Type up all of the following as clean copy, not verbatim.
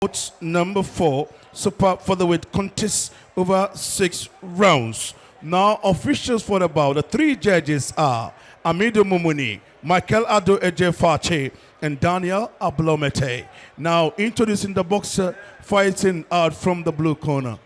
Bouts number 4, super featherweight contest over 6 rounds. Now, officials for the bout, the 3 judges are Amido Mumuni, Michael Ado Ejefache, and Daniel Ablomete. Now, introducing the boxer fighting out from the blue corner.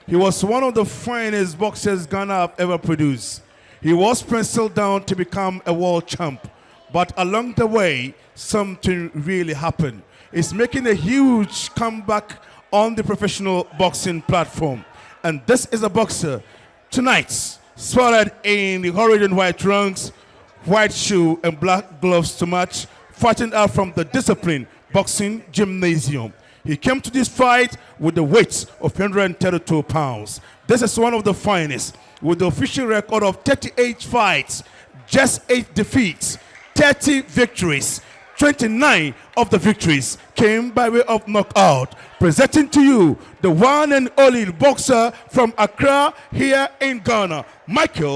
He was one of the finest boxers Ghana have ever produced. He was penciled down to become a world champ, but along the way, something really happened. He's making a huge comeback on the professional boxing platform. And this is a boxer tonight, spotted in the orange and white trunks, white shoe and black gloves to match, fighting out from the Discipline Boxing Gymnasium. He came to this fight with the weight of 132 pounds. This is one of the finest, with the official record of 38 fights, just 8 defeats, 30 victories. 29 of the victories came by way of knockout. Presenting to you the one and only boxer from Accra here in Ghana, Michael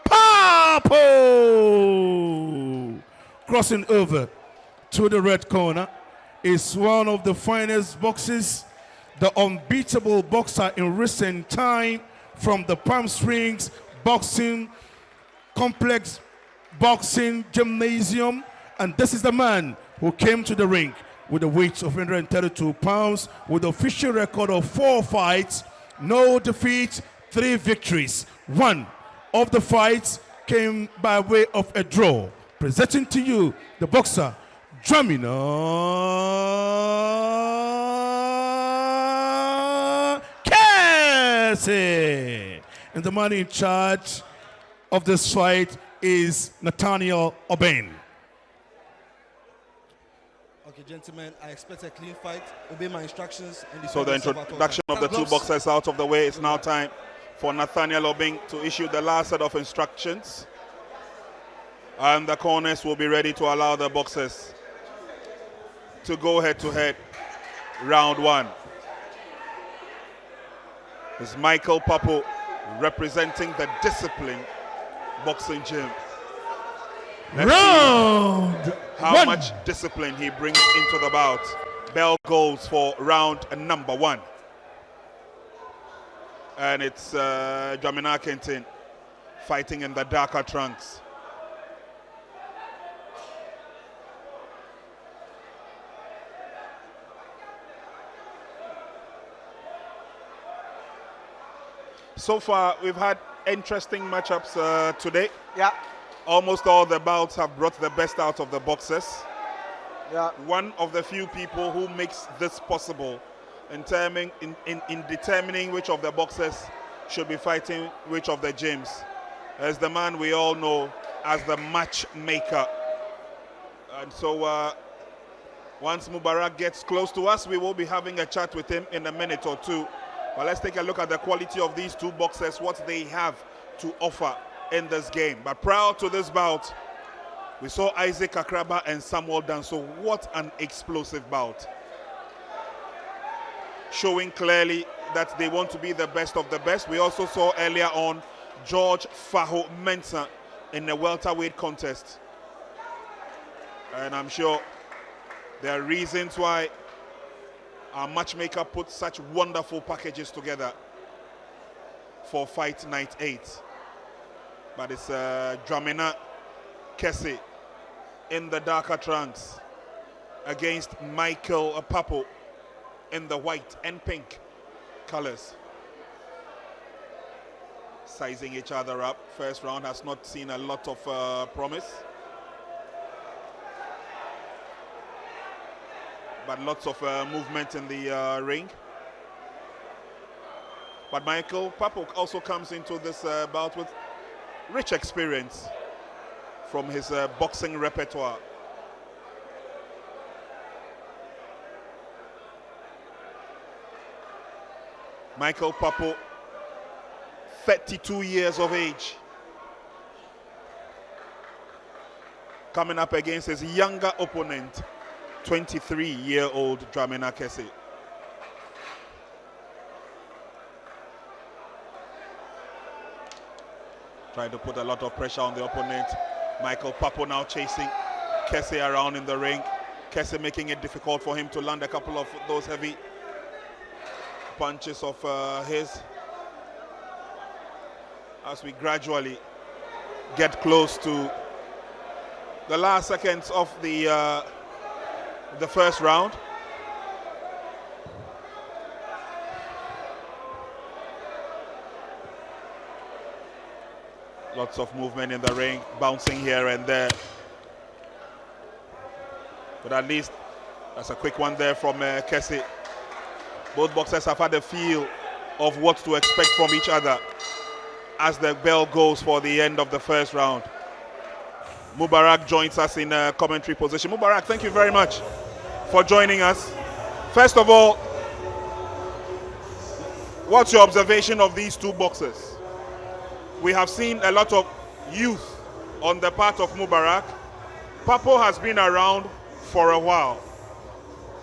Pappoe. Crossing over to the red corner is one of the finest boxers, the unbeatable boxer in recent time from the Palm Springs Boxing Complex Boxing Gymnasium, and this is the man who came to the ring with a weight of 132 pounds with the official record of 4 fights, no defeat, 3 victories. One of the fights came by way of a draw. Presenting to you the boxer Dwamena Kesse. And the man in charge of this fight is Nathaniel Oben. Okay, gentlemen, I expect a clean fight. Obey my instructions. So the introduction of the 2 boxers out of the way. It's now time for Nathaniel Oben to issue the last set of instructions. And the corners will be ready to allow the boxers to go head-to-head. Round 1. It's Michael Pappoe representing the Discipline Boxing Gym. Round how 1. much discipline he brings into the bout. Bell goes for round number 1. And it's Dwamena Kesse fighting in the darker trunks. So far, we've had interesting matchups today. Yeah. Almost all the bouts have brought the best out of the boxers. Yeah. One of the few people who makes this possible in determining which of the boxers should be fighting which of the gyms is the man we all know as the matchmaker. And so once Mubarak gets close to us, we will be having a chat with him in a minute or two. But let's take a look at the quality of these 2 boxers, what they have to offer in this game. But prior to this bout, we saw Isaac Akraba and Samuel Danso. What an explosive bout. Showing clearly that they want to be the best of the best. We also saw earlier on George Faho Mensah in the welterweight contest. And I'm sure there are reasons why our matchmaker put such wonderful packages together for fight night 8. But it's Dwamena Kesse in the darker trunks against Michael Pappoe in the white and pink colors. Sizing each other up. First round has not seen a lot of promise. But lots of movement in the ring. But Michael Pappoe also comes into this bout with rich experience from his boxing repertoire. Michael Pappoe, 32 years of age, coming up against his younger opponent, 23-year-old Dwamena Kesse. Trying to put a lot of pressure on the opponent. Michael Pappoe now chasing Kesse around in the ring. Kesse making it difficult for him to land a couple of those heavy punches of his. As we gradually get close to the last seconds of the first round. Lots of movement in the ring, bouncing here and there. But at least that's a quick one there from Kesse. Both boxers have had a feel of what to expect from each other as the bell goes for the end of the first round. Mubarak joins us in commentary position. Mubarak, thank you very much for joining us. First of all, what's your observation of these two boxers? We have seen a lot of youth on the part of Mubarak. Pappoe has been around for a while.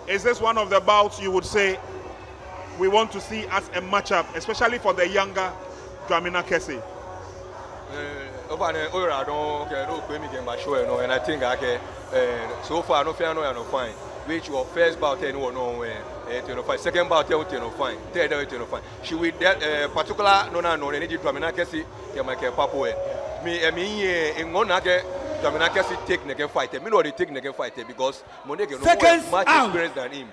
Is this one of the bouts you would say we want to see as a matchup, especially for the younger Dwamena Kesse? And I think so far no fair no fine. Which your first bout no second bout no fine, third no fine. She with that particular no any Dwamena Kesse Pappoe. Me in one Dwamena Kesse take fight. Me know they take fight because Moneke no much experience than him.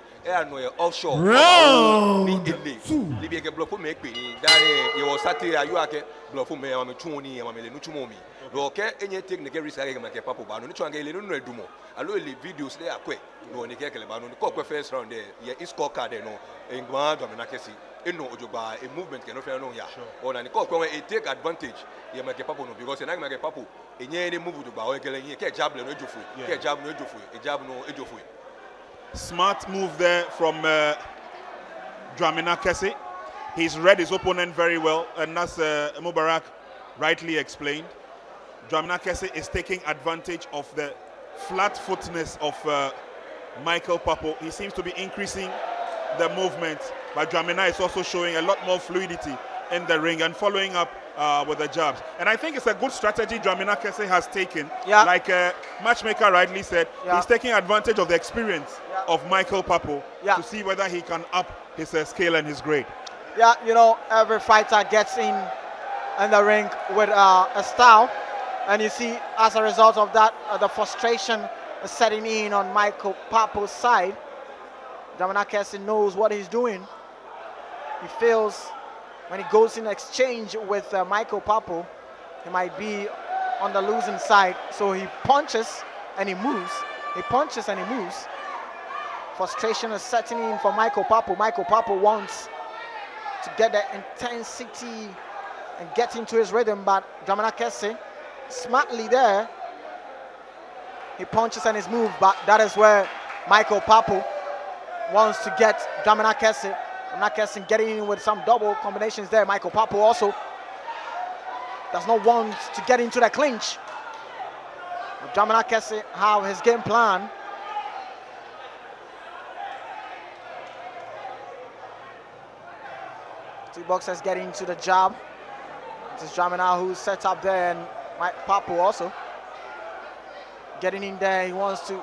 Offshore. Round two. Libya block make me. Danny, you was satire. You are block me. I'm a chuni. I'm a nuchumomi. Okay, any technical risk I make a Pappoe. But no chance. I don't do more. I know the videos they are quick. No, they can't kill. No, the first round there. Yeah, it's scorecard there. No, in Dwamena Kesse. No, a movement cannot fail no. Yeah. Or the cock it take advantage. You make a Pappoe no because I make a Pappoe. In any move to bow, you can't jab no ejofu. Can't jab no ejofu. A jab no ejofu. Smart move there from Dwamena Kesse. He's read his opponent very well, and as Mubarak rightly explained, Dwamena Kesse is taking advantage of the flat-footedness of Michael Pappoe. He seems to be increasing the movement, but Dwamena is also showing a lot more fluidity in the ring and following up with the jabs. And I think it's a good strategy Dwamena Kesse has taken. Yeah. Like Matchmaker rightly said, he's taking advantage of the experience of Michael Pappoe to see whether he can up his scale and his grade. Yeah, you know, every fighter gets in the ring with a style. And you see, as a result of that, the frustration setting in on Michael Pappoe's side. Dwamena Kesse knows what he's doing. He feels when he goes in exchange with Michael Pappoe, he might be on the losing side. So he punches and he moves. He punches and he moves. Frustration is setting in for Michael Pappoe. Michael Pappoe wants to get the intensity and get into his rhythm, but Dwamena Kesse smartly there. He punches and his move, but that is where Michael Pappoe wants to get Dwamena Kesse. Dwamena Kesse getting in with some double combinations there. Michael Pappoe also does not want to get into the clinch. But Dwamena Kesse have his game plan. Two boxers getting into the jab. This is Dwamena who's set up there, and Pappoe also getting in there. He wants to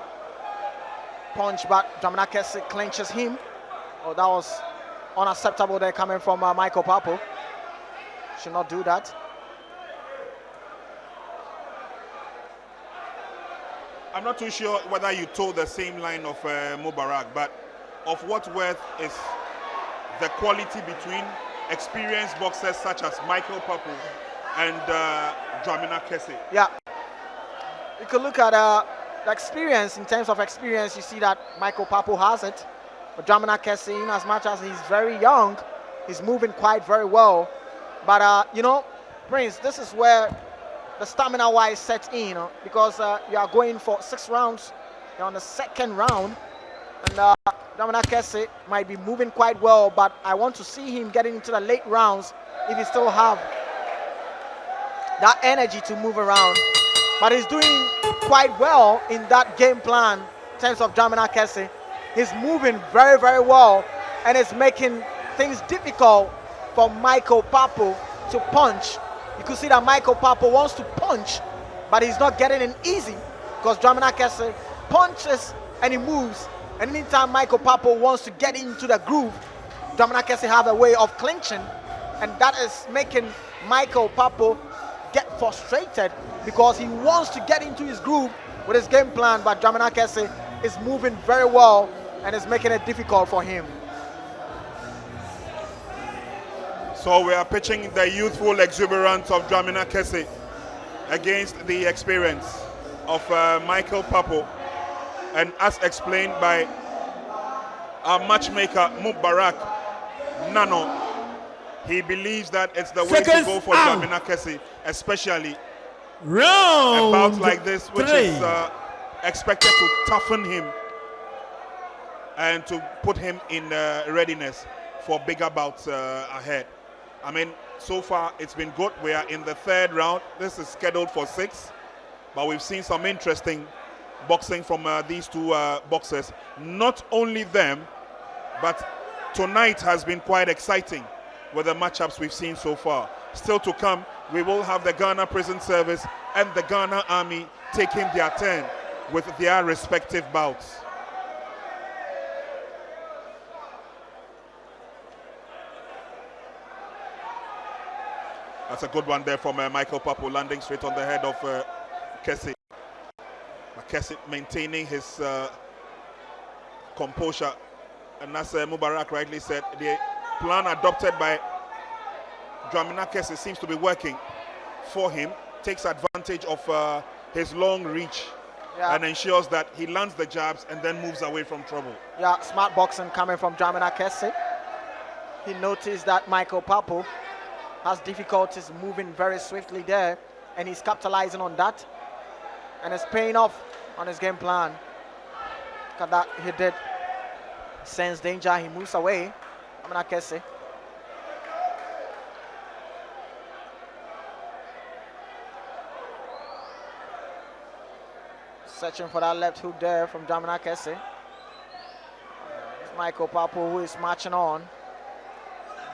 punch, but Dwamena Kesse clinches him. Oh, that was unacceptable there coming from Michael Pappoe. Should not do that. I'm not too sure whether you told the same line of Mubarak, but of what worth is the quality between experienced boxers such as Michael Pappoe and Dwamena Kesse? Yeah, you could look at the experience. In terms of experience, you see that Michael Pappoe has it, but Dwamena Kesse, in as much as he's very young, he's moving quite very well. But you know, Prince, this is where the stamina-wise sets in, because you are going for 6 rounds. You're on the second round, and Dwamena Kesse might be moving quite well, but I want to see him getting into the late rounds if he still have that energy to move around. But he's doing quite well in that game plan in terms of Dwamena Kesse. He's moving very, very well, and it's making things difficult for Michael Pappoe to punch. You could see that Michael Pappoe wants to punch, but he's not getting it easy because Dwamena Kesse punches and he moves. And anytime Michael Pappoe wants to get into the groove, Dwamena Kesse have a way of clinching, and that is making Michael Pappoe get frustrated because he wants to get into his groove with his game plan, but Dwamena Kesse is moving very well and is making it difficult for him. So we are pitching the youthful exuberance of Dwamena Kesse against the experience of Michael Pappoe. And as explained by our matchmaker Mubarak Nano, he believes that it's the way to go for Dwamena Kesse, especially a bout like this, which is expected to toughen him and to put him in readiness for bigger bouts ahead. I mean, so far it's been good. We are in the 3rd round. This is scheduled for 6, but we've seen some interesting boxing from these two boxers. Not only them, but tonight has been quite exciting with the matchups we've seen so far. Still to come, we will have the Ghana Prison Service and the Ghana Army taking their turn with their respective bouts. That's a good one there from Michael Pappoe, landing straight on the head of Kesse. Kesse maintaining his composure, and as Mubarak rightly said, the plan adopted by Dwamena Kesse seems to be working for him. Takes advantage of his long reach and ensures that he lands the jabs and then moves away from trouble. Yeah, smart boxing coming from Dwamena Kesse. He noticed that Michael Pappoe has difficulties moving very swiftly there, and he's capitalizing on that, and it's paying off on his game plan. Look at that, he did sense danger, he moves away. Dwamena Kesse. Searching for that left hook there from Dwamena Kesse. It's Michael Pappoe who is marching on.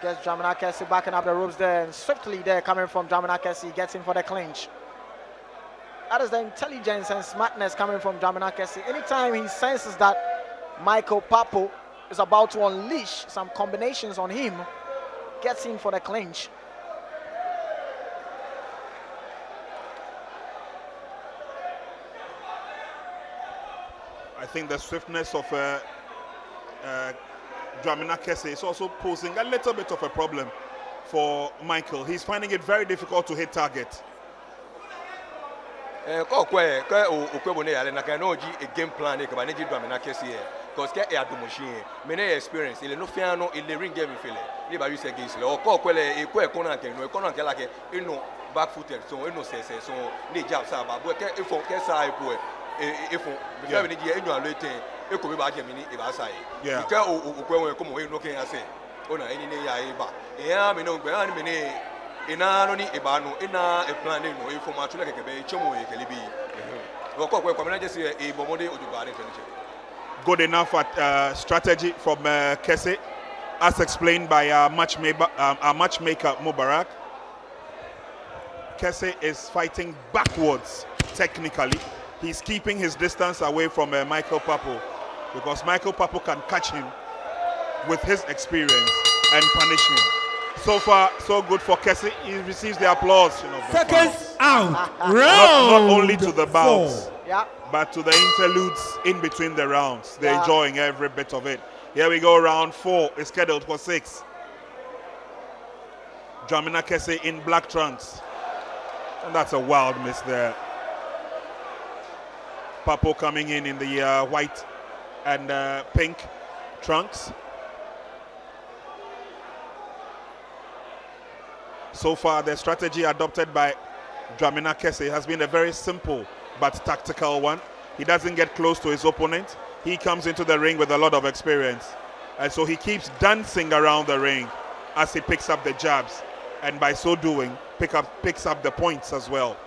Gets Dwamena Kesse backing up the ropes there, and swiftly there coming from Dwamena Kesse, he gets in for the clinch. That is the intelligence and smartness coming from Dwamena Kesse. Anytime he senses that Michael Pappoe is about to unleash some combinations on him, gets in for the clinch. I think the swiftness of Dwamena Kesse is also posing a little bit of a problem for Michael. He's finding it very difficult to hit target. A game plan Dwamena Kesse because get a machine many experience il no fiano il ring game feel ni ba use against le o ko kwele e ko ekona ke no ekona ke like you know back footed so you know say so ni jab sa ba bo ke ifo ke sa ipo ifo because we dey enu alote e ko be ba je mi ni e ba sa e ke o ko won ko mo e no ke ase o na eni ne ya e ba e ya me no gbe ani me ne ina no ni e ba no ina e plan no e fo ma tule ke be chemo e kele bi o ko ko na je say e bomode ojuba ni Good enough at strategy from Kesse, as explained by our matchmaker Mubarak. Kesse is fighting backwards technically. He's keeping his distance away from Michael Pappoe because Michael Pappoe can catch him with his experience and punish him. So far, so good for Kesse. He receives the applause. Seconds out. Not only to the bouts, but to the interludes in between the rounds. They're enjoying every bit of it. Here we go, round 4 is scheduled for 6. Dwamena Kesse in black trunks. And that's a wild miss there. Pappoe coming in the white and pink trunks. So far, the strategy adopted by Dwamena Kesse has been a very simple but tactical one. He doesn't get close to his opponent. He comes into the ring with a lot of experience. And so he keeps dancing around the ring as he picks up the jabs. And by so doing, picks up the points as well.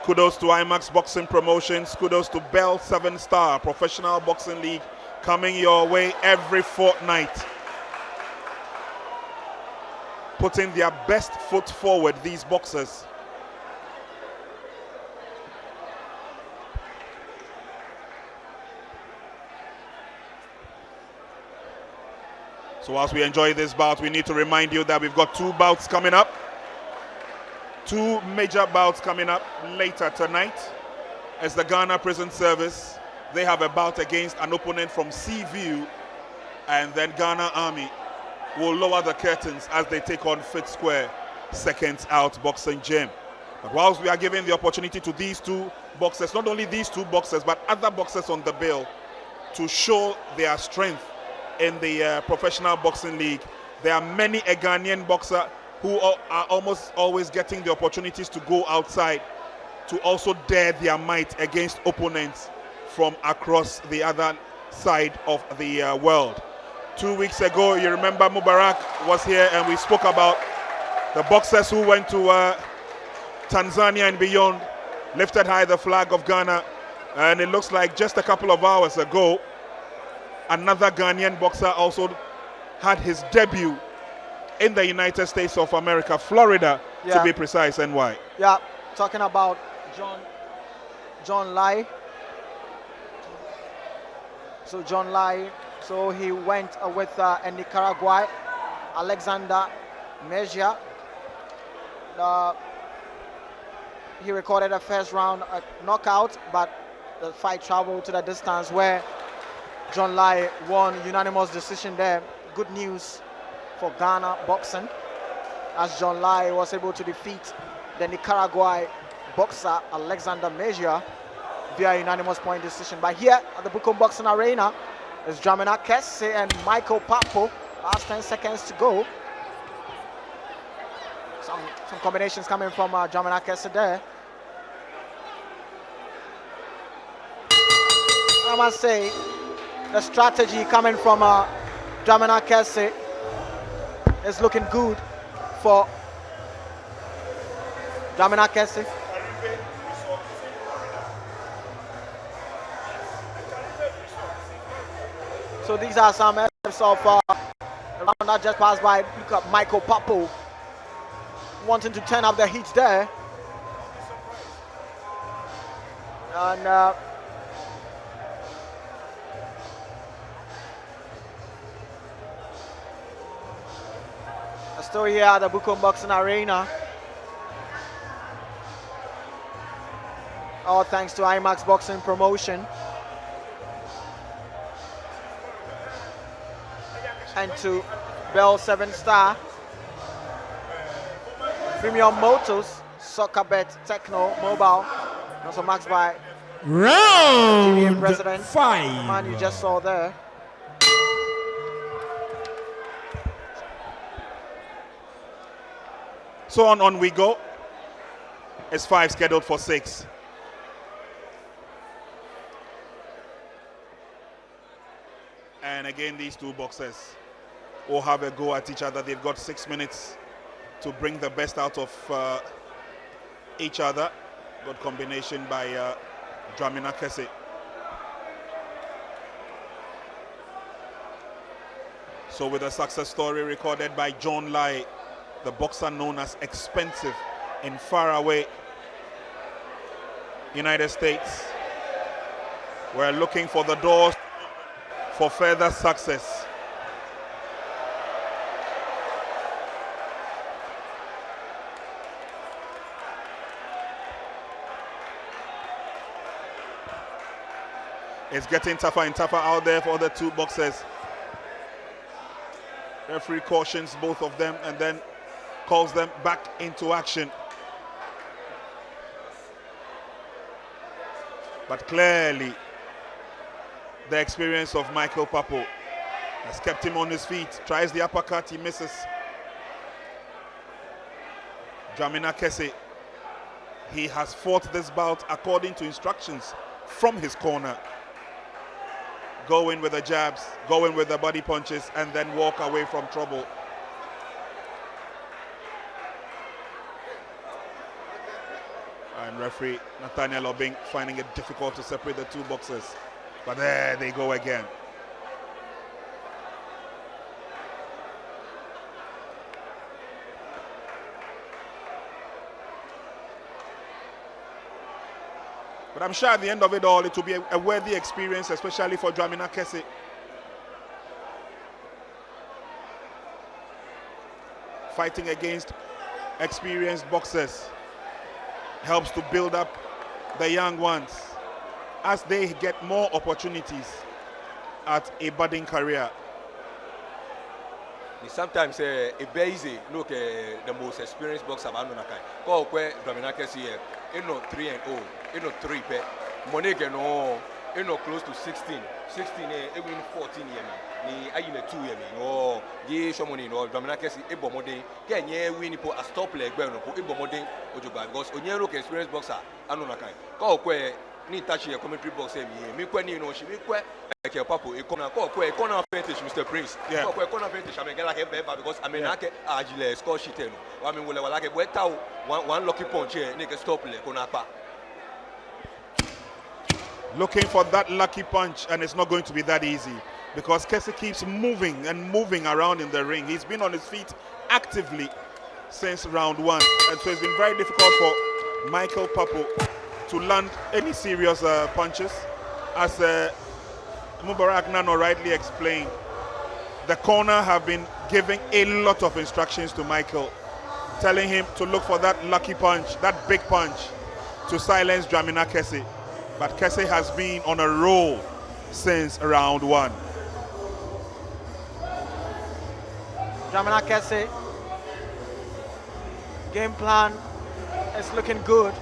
Kudos to IMAX Boxing Promotions. Kudos to Bell 7-Star Professional Boxing League, coming your way every fortnight. putting their best foot forward, these boxers. So as we enjoy this bout, we need to remind you that we've got 2 bouts coming up. 2 major bouts coming up later tonight. As the Ghana Prison Service, they have a bout against an opponent from Seaview, and then Ghana Army will lower the curtains as they take on Fit Square Seconds Out Boxing Gym. But whilst we are giving the opportunity to these 2 boxers, not only these 2 boxers, but other boxers on the bill, to show their strength in the professional boxing league, there are many a Ghanaian boxer who are almost always getting the opportunities to go outside to also dare their might against opponents from across the other side of the world. 2 weeks ago, you remember Mubarak was here and we spoke about the boxers who went to Tanzania and beyond, lifted high the flag of Ghana, and it looks like just a couple of hours ago, another Ghanaian boxer also had his debut in the United States of America, Florida, to be precise, and why? Yeah, talking about John Lai. So John Lai, so he went with a Nicaraguan, Alexander Mejia. He recorded a first round knockout, but the fight traveled to the distance where John Lai won unanimous decision there. Good news for Ghana boxing, as John Lai was able to defeat the Nicaraguan boxer Alexander Mejia via unanimous point decision. But here at the Bukom Boxing Arena is Dwamena Kesse and Michael Pappoe. Last 10 seconds to go. Some combinations coming from Dwamena Kesse there. I must say, the strategy coming from Dwamena Kesse is looking good for Dwamena Kesse. So these are some elements of the round that just passed by. Look at Michael Pappoe wanting to turn up the heat there. And still here at the Bukom Boxing Arena. All thanks to IMAX Boxing Promotion and to Bell 7 Star, Premium Motors, Soccer Bet, Techno, Mobile, also maxed by Round President, 5. the man you just saw there. So on we go. It's 5 scheduled for 6. And again, these 2 boxers will have a go at each other. They've got 6 minutes to bring the best out of each other. Good combination by Dwamena Kesse. So with a success story recorded by John Lai, the boxer known as Expensive in faraway United States. We're looking for the doors for further success. It's getting tougher and tougher out there for the 2 boxers. Referee cautions both of them and then calls them back into action. But clearly, the experience of Michael Pappoe has kept him on his feet. Tries the uppercut, he misses. Dwamena Kesse, he has fought this bout according to instructions from his corner. Go in with the jabs, go in with the body punches, and then walk away from trouble. And referee Nathaniel Obing finding it difficult to separate the 2 boxers. But there they go again. But I'm sure at the end of it all, it will be a worthy experience, especially for Dwamena Kesse. Fighting against experienced boxers helps to build up the young ones as they get more opportunities at a budding career. Sometimes it's very easy look the most experienced boxer about no nakai. Ko kwe Dwamena Kesse here, 3-0, 3 pe. Monege no, close to 16. 16 win 14 year ni ayine 2 year no. Ye shomoni no Dwamena Kesse e bomode. Ke nye win po a stop leg no po e bomode ojoba because onye look experienced boxer anu nakai. Ko kwe ni touch here commentary box mi kwe ni no shi mi kwe Pappoe corner advantage Mr. Prince. Yeah. Corner advantage I mean like a because I mean like agile score sheet no. I mean we like one lucky punch here make stop le corner pa. Looking for that lucky punch, and it's not going to be that easy because Kesse keeps moving and moving around in the ring. He's been on his feet actively since round 1, and so it's been very difficult for Michael Pappoe to land any serious punches. As Mubarak Nano rightly explained, the corner have been giving a lot of instructions to Michael, telling him to look for that lucky punch, that big punch to silence Dwamena Kesse. But Kesse has been on a roll since round 1. Dwamena Kesse, game plan is looking good.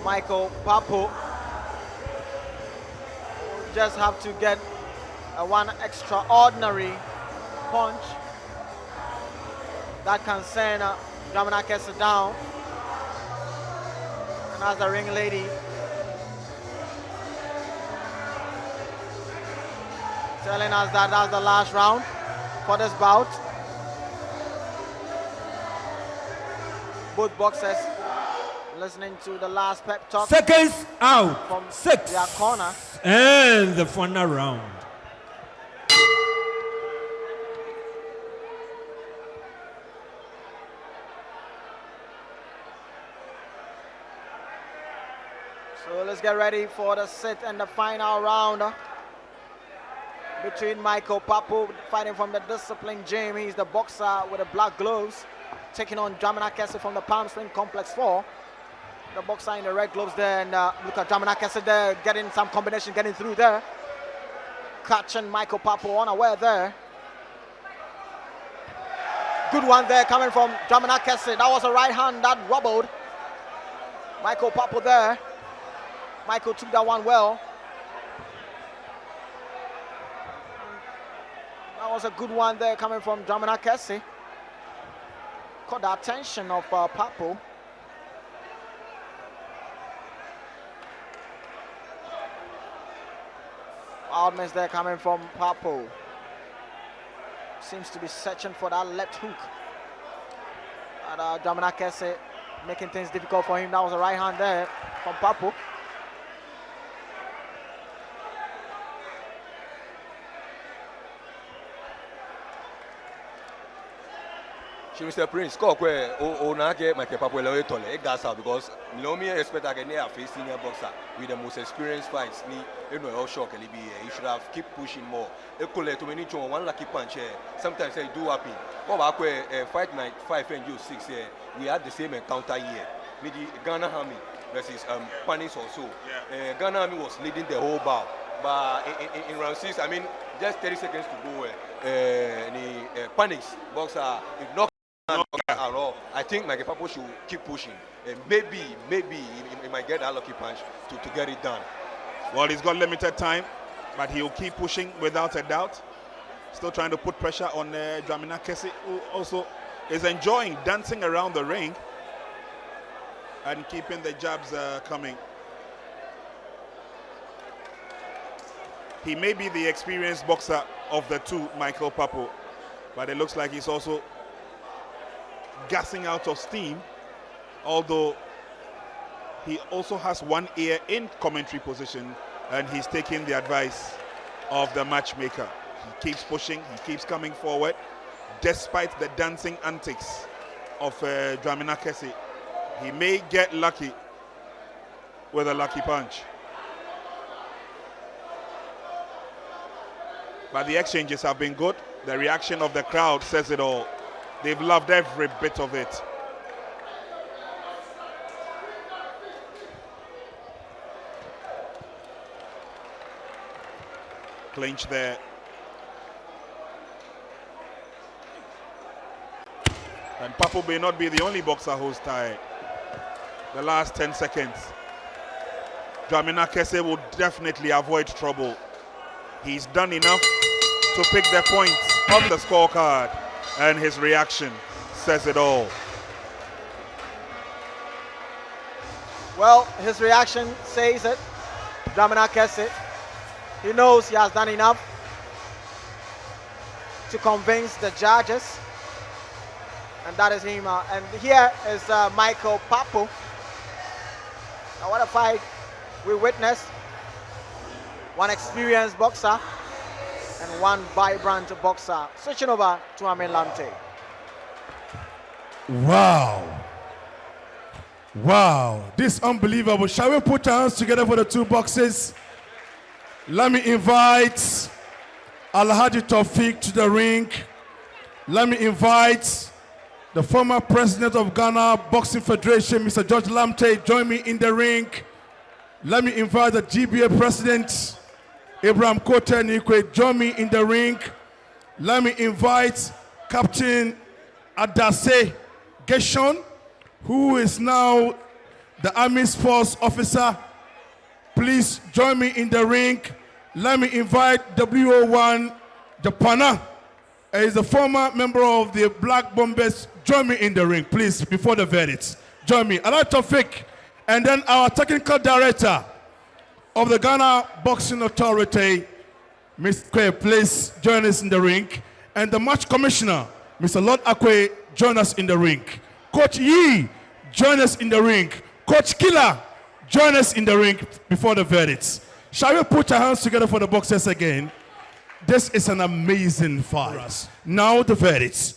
Michael Pappoe just have to get one extraordinary punch that can send Dwamena Kesse down. And as the ring lady telling us that that's the last round for this bout. Both boxers listening to the last pep talk. Seconds out. From 6. their corner. And the final round. So let's get ready for the sit and the final round between Michael Pappoe, fighting from the discipline gym. He's the boxer with the black gloves, taking on Dwamena Kesse from the Palm Spring Complex 4. The boxer in the red gloves there, and look at Dwamena Kesse there, getting some combination, getting through there. Catching Michael Pappoe unaware there. Good one there coming from Dwamena Kesse. That was a right hand that wobbled Michael Pappoe there. Michael took that one well. That was a good one there coming from Dwamena Kesse. Caught the attention of Pappoe. Wild miss there coming from Pappoe. Seems to be searching for that left hook. And Dwamena Kesse making things difficult for him. That was a right hand there from Pappoe. Mr. Prince, go where Onake Michael Pappoe lewe tole e gas out because me expect again a face senior boxer with the most experienced fights. Ni all shock he should have keep pushing more. E could let many one lucky punch here. Sometimes it do happen. Go back where fight night 5 and 6 here. We had the same encounter here. Maybe Ghana Army versus Panis also. Ghana Army was leading the whole bout. But in round 6, I mean just 30 seconds to go. Panis boxer if not at all. I think Michael Pappoe should keep pushing. Maybe he might get that lucky punch to get it done. Well, he's got limited time, but he'll keep pushing without a doubt. Still trying to put pressure on Dwamena Kesse, who also is enjoying dancing around the ring and keeping the jabs coming. He may be the experienced boxer of the two, Michael Pappoe, but it looks like he's also gassing out of steam, although he also has one ear in commentary position and he's taking the advice of the matchmaker. He keeps pushing, he keeps coming forward despite the dancing antics of Dwamena Kesse. He may get lucky with a lucky punch. But the exchanges have been good. The reaction of the crowd says it all. They've loved every bit of it. Clinch there. And Pappoe may not be the only boxer who's tired. The last 10 seconds. Dwamena Kesse will definitely avoid trouble. He's done enough to pick the points on the scorecard, and his reaction says it all. Well, his reaction says it. Dwamena Kesse, he knows he has done enough to convince the judges, and that is him. And here is Pappoe. Now, what a fight we witnessed. One experienced boxer and one vibrant boxer. Switching over to Dwamena. Wow. Wow. This is unbelievable. Shall we put our hands together for the two boxers? Let me invite Alhaji Tawfiq to the ring. Let me invite the former president of Ghana Boxing Federation, Mr. George Lamte, join me in the ring. Let me invite the GBA president, Abraham Kote Nikwe, join me in the ring. Let me invite Captain Adase Geshon, who is now the Army Sports Officer. Please join me in the ring. Let me invite WO1 Japana. He is a former member of the Black Bombers. Join me in the ring, please, before the verdict. Join me. Alhaji Tawfiq, and then our technical director of the Ghana Boxing Authority, Mr. Kwe, please join us in the ring. And the match commissioner, Mr. Lord Akwe, join us in the ring. Coach Yee, join us in the ring. Coach Killer, join us in the ring before the verdicts. Shall we put our hands together for the boxers again? This is an amazing fight. Now the verdicts.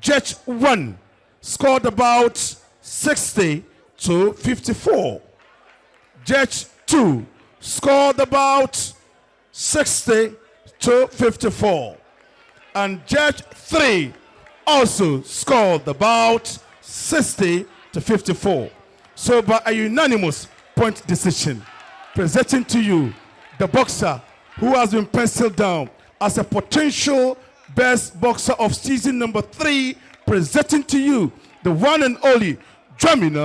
Judge 1 scored about 60 to 54. Judge 2 scored about 60 to 54. And Judge 3 also scored about 60 to 54. So by a unanimous point decision, presenting to you the boxer who has been penciled down as a potential best boxer of season number 3, presenting to you the one and only Dwamena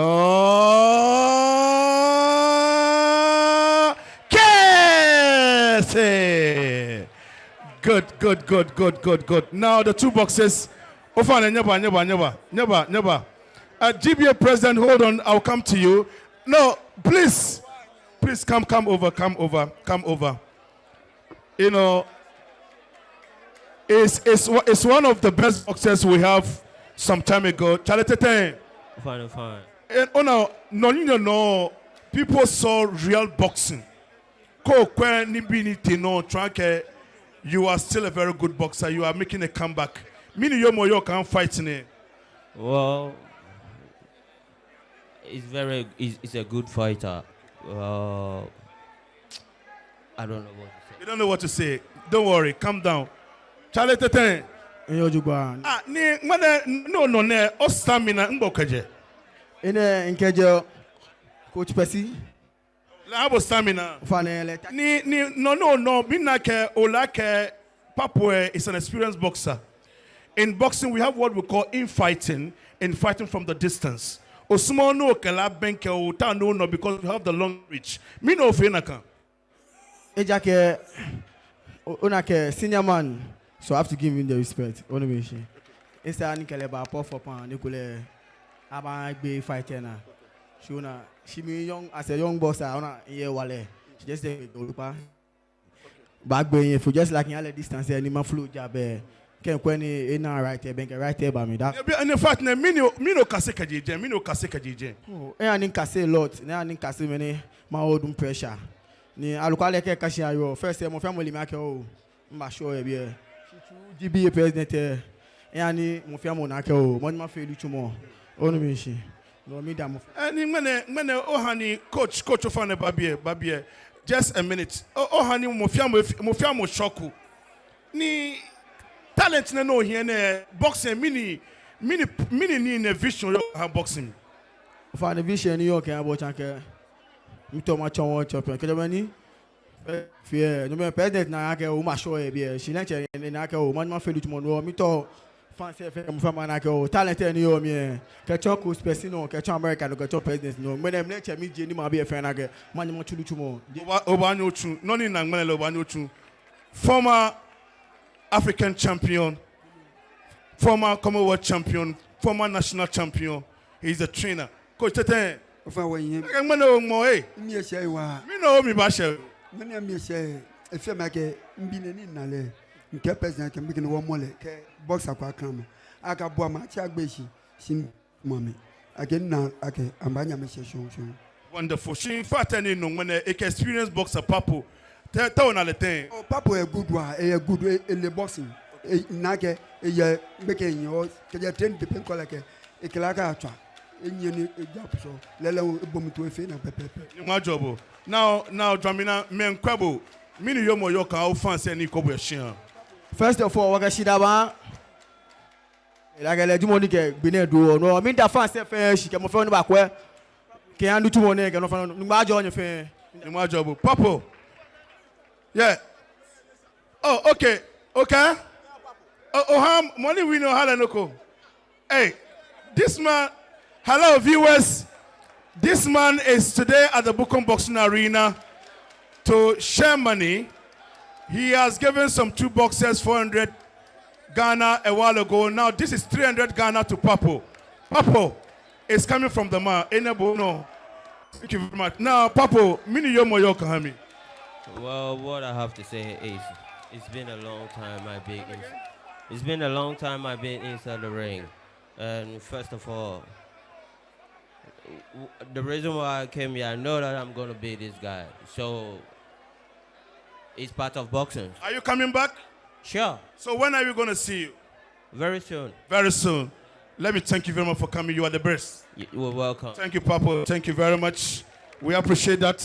Kesse. Good. Now the two boxers. Never. GBA president, hold on. I'll come to you. No, please come over. You know, it's one of the best boxers we have some time ago. Fine. And no, people saw real boxing. You are still a very good boxer. You are making a comeback. You can't fight in it. Well, it's a good fighter. I don't know what to say. You don't know what to say. Don't worry. Calm down. Charlie Tete. No, o stamina mbokeje. Ine nkeje Coach Percy. La abo stamina. No. Minake Olake Pappoe is an experienced boxer. In boxing, we have what we call infighting, in fighting from the distance. Osmo no kala benke o ta no because we have the long reach. Me no fenaka. Ejake onake senior man, so I have to give him the respect. Only instead of Nikeleba pop up and Nicole Aba be fighter na. She me young as a young boxer. Ona ye wale. She just say back going if just like in all distance any man flow job. Can kweni ina right here, benke right here by me. That. And in fact, me no kase kajije. Oh, I didn't kase a lot. I didn't kase many my old pressure. Ni alukale ke kashi ayo. First time my family make oh, ma show e be. GBA president. Yani mo family na ke oh, mo ma fe lu chumo. Onu mi shi. No, me damn. And when Ohani coach of Babie, just a minute. Ohani Mofiamo Shoku. Ni talent no here boxing mini ni vision boxing. For the vision New York and about chanke. Me to my champion. Kedamani. Fear. No me president na ake o ma show e bi. She na che na ake o man feel to mo me to fancy FM from na ake o talent ni o me. Ke choko special no ke choko America no ke choko president no. Me dem lecture me je ni ma bi FM na ake man mo chulu chumo. Obanyo chu. No ni na ngmele obanyo chu. Former African champion, former Commonwealth champion, former national champion. He's a trainer. Coach Tete. Ofa wo yin. Me no mo eh. Mi e shey wa. Me no mi ba shey. Me na mi e shey. E fe ma ke mbi ne ni na le. Nke president ke mbi ke wo mole ke boxer kwa kan. Aka bo ma chi agbeshi sin mami. Ake na ake ambanya me shey shon. Wonderful. She in fact any no when a experienced boxer Pappoe. Tell on the thing. Oh, Pappoe a good one, a good in the boxing. Nake a making yours, can you train the people like a Kalaka? In your job, so Lelo boom to a fin of Pepe. My job. Now, Dwamena men quabo. Mini yomo yoka how fancy any kobo shin. First of all, Wakashidaba. Like I do money get Binedo. No, I mean that fancy fair. She can phone back where can do 2 money and no major on your fair. My job. Pappoe. Yeah. Oh, okay. Oh, money we know how to. Hey, this man. Hello, viewers. This man is today at the Bukom Boxing Arena to share money. He has given some 2 boxers 400 Ghana a while ago. Now this is 300 Ghana to Pappoe. Pappoe is coming from the man. No. Thank you very much. Now, Pappoe, mini yomo yokahami. Well, what I have to say is, it's been a long time I've been inside the ring, and first of all, the reason why I came here, I know that I'm gonna beat this guy, so it's part of boxing. Are you coming back? Sure. So when are we gonna see you? Very soon. Very soon. Let me thank you very much for coming. You are the best. You are welcome. Thank you, Pappoe. Thank you very much. We appreciate that.